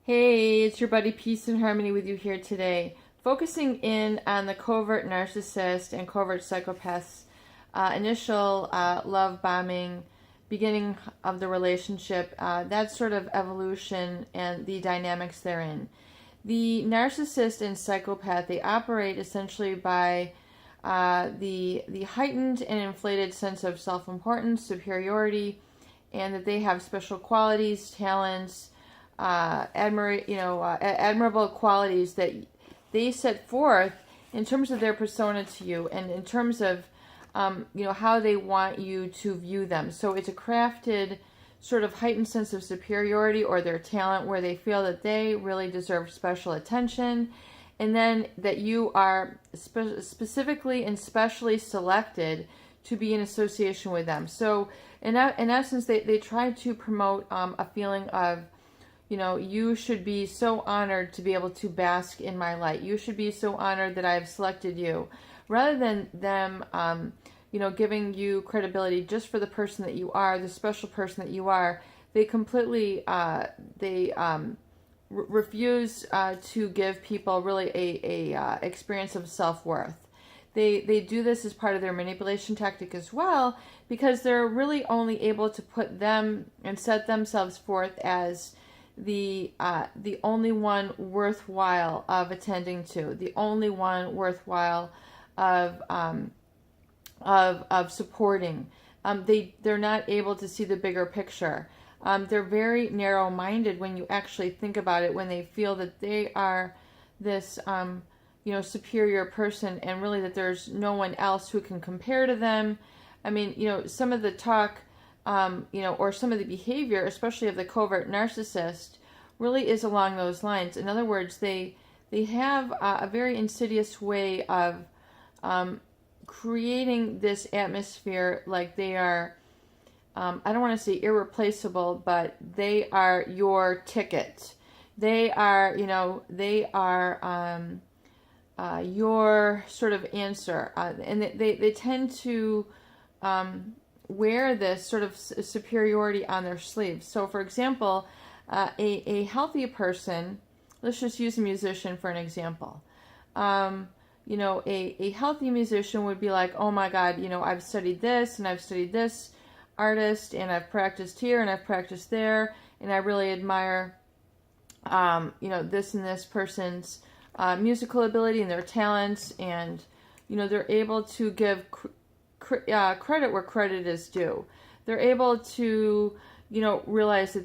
Hey, it's your buddy Peace and Harmony with you here today, focusing in on the covert narcissist and covert psychopath's initial love bombing, beginning of the relationship, that sort of evolution and the dynamics therein. The narcissist and psychopath, they operate essentially by the heightened and inflated sense of self-importance, superiority, and that they have special qualities, talents, admirable qualities that they set forth in terms of their persona to you, and in terms of how they want you to view them. So it's a crafted sort of heightened sense of superiority or their talent, where they feel that they really deserve special attention, and then that you are specifically and specially selected to be in association with them. So in essence, they try to promote a feeling of, you should be so honored to be able to bask in my light. You should be so honored that I have selected you. Rather than them, giving you credibility just for the person that you are, the special person that you are, they completely, refuse to give people really a experience of self-worth. They do this as part of their manipulation tactic as well, because they're really only able to put them and set themselves forth as the only one worthwhile of attending to, the only one worthwhile of supporting. They're not able to see the bigger picture. They're very narrow-minded when you actually think about it, when they feel that they are this superior person, and really that there's no one else who can compare to them. I mean, some of the talk or some of the behavior, especially of the covert narcissist, really is along those lines. In other words, they have a very insidious way of creating this atmosphere like they are, I don't want to say irreplaceable, but they are your ticket. They are, your sort of answer. And they tend to wear this sort of superiority on their sleeves. So, for example, a healthy person, let's just use a musician for an example. A healthy musician would be like, oh my God, I've studied this and I've studied this artist, and I've practiced here and I've practiced there, and I really admire, this and this person's musical ability and their talents, and, they're able to give credit where credit is due. They're able to, realize that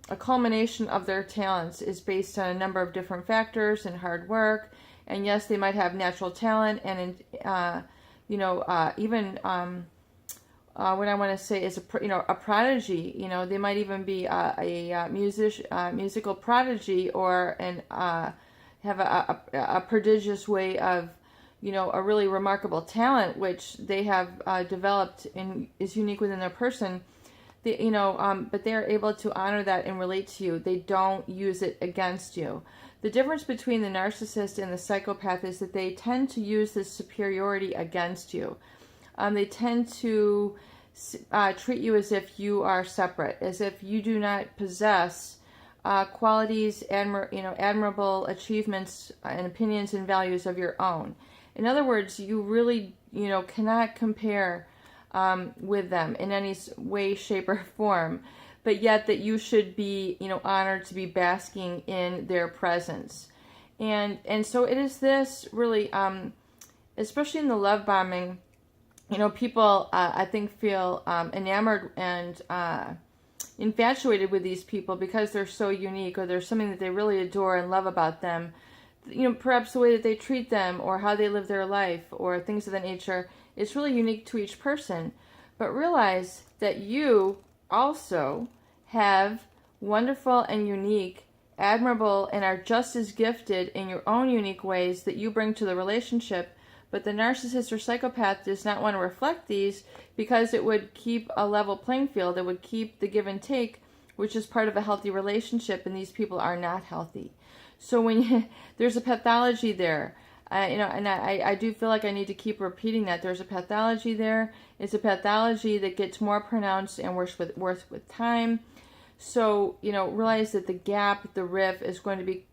a culmination of their talents is based on a number of different factors and hard work. And yes, they might have natural talent, and even what I want to say is a prodigy. They might even be a musical prodigy, or have a prodigious way of, a really remarkable talent, which they have developed and is unique within their person. But they are able to honor that and relate to you. They don't use it against you. The difference between the narcissist and the psychopath is that they tend to use this superiority against you. They tend to treat you as if you are separate, as if you do not possess qualities, admirable achievements and opinions and values of your own. In other words, you really, cannot compare with them in any way, shape, or form, but yet that you should be, honored to be basking in their presence. And so it is this really, especially in the love bombing, people, I think, feel enamored and infatuated with these people because they're so unique, or there's something that they really adore and love about them. Perhaps the way that they treat them, or how they live their life, or things of that nature, is really unique to each person. But realize that you also have wonderful and unique, admirable, and are just as gifted in your own unique ways that you bring to the relationship. But the narcissist or psychopath does not want to reflect these, because it would keep a level playing field. It would keep the give and take, which is part of a healthy relationship, and these people are not healthy. So there's a pathology there, and I do feel like I need to keep repeating that. There's a pathology there. It's a pathology that gets more pronounced and worse with time. So, realize that the gap, the rift is going to be,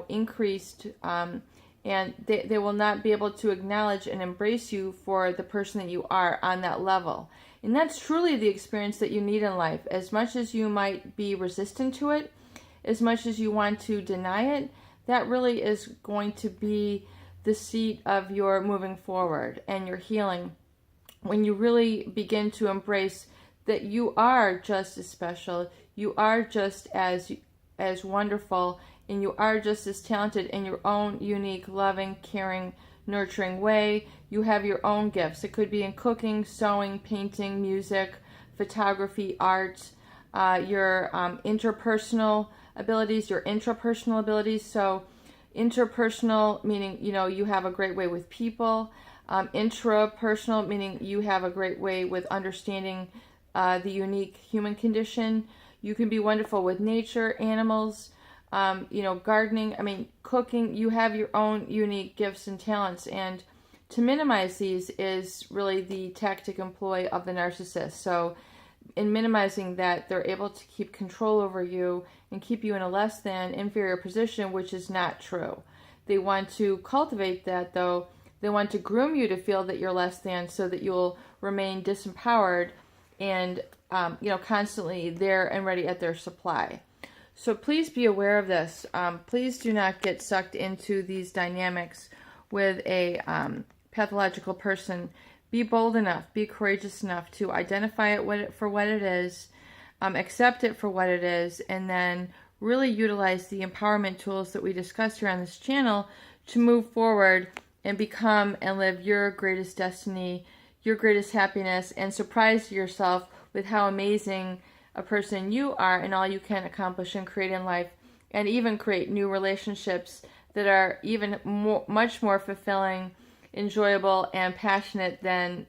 increased, and they will not be able to acknowledge and embrace you for the person that you are on that level. And that's truly the experience that you need in life. As much as you might be resistant to it, as much as you want to deny it, that really is going to be the seat of your moving forward and your healing. When you really begin to embrace that you are just as special, you are just as wonderful, and you are just as talented in your own unique, loving, caring, nurturing way. You have your own gifts. It could be in cooking, sewing, painting, music, photography, art, your interpersonal abilities, your intrapersonal abilities. So interpersonal meaning, you have a great way with people. Intrapersonal meaning you have a great way with understanding the unique human condition. You can be wonderful with nature, animals, gardening, cooking. You have your own unique gifts and talents, and to minimize these is really the tactic employ of the narcissist. So in minimizing that, they're able to keep control over you and keep you in a less than, inferior position, which is not true. They want to cultivate that, though. They want to groom you to feel that you're less than, so that you'll remain disempowered and constantly there and ready at their supply. So please be aware of this. Please do not get sucked into these dynamics with a pathological person. Be bold enough, be courageous enough to identify it for what it is, accept it for what it is, and then really utilize the empowerment tools that we discuss here on this channel to move forward and become and live your greatest destiny, your greatest happiness, and surprise yourself with how amazing a person you are and all you can accomplish and create in life, and even create new relationships that are even much more fulfilling, enjoyable, and passionate than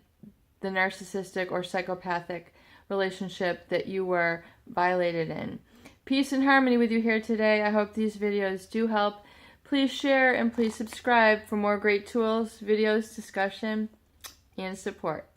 the narcissistic or psychopathic relationship that you were violated in. Peace and harmony with you here today. I hope these videos do help. Please share and please subscribe for more great tools, videos, discussion, and support.